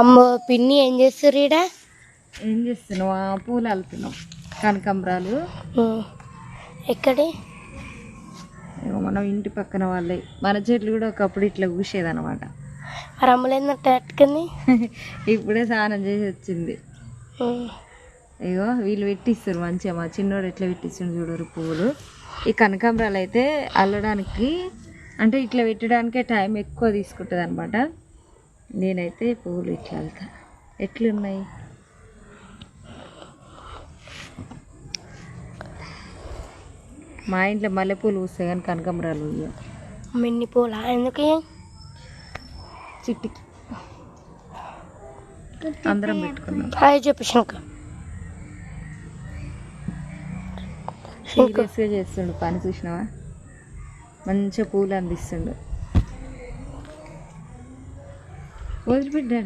అమ్మ పిన్ని ఏం చేస్తారు ఈడ? ఏం చేస్తున్నావు? పూలు అల్లుతున్నావు, కనకాంబరాలు. ఎక్కడి? మనం ఇంటి పక్కన వాళ్ళే, మన చెట్లు కూడా ఒకప్పుడు ఇట్లా కూసేదన్నమాట. మరి అమ్మలేందంటే అట్టుకుంది. ఇప్పుడే స్నానం చేసి వచ్చింది. ఇగో వీళ్ళు పెట్టిస్తారు మంచిగా, మా చిన్నోడు ఎట్లా పెట్టిస్తుండు చూడరు పువ్వులు. ఈ కనకాంబరాలు అయితే అల్లడానికి అంటే ఇట్లా పెట్టడానికే టైం ఎక్కువ తీసుకుంటుంది అనమాట. నేనైతే పువ్వులు ఇట్లా అల్లుతా. ఎట్లున్నాయి? మా ఇంట్లో మల్లెపూలు పూస్తాయి కానీ కనకాంబరాలు మిన్ని పూలా? ఎందుకు? చిట్టికి అందరం పెట్టుకున్నాం. హాయ్ చెప్పు శంక. సీరియస్గా చేస్తుండు పని, చూసినావా? మంచిగా పూలు అందిస్తుండు. వదిలిపెట్టాడు.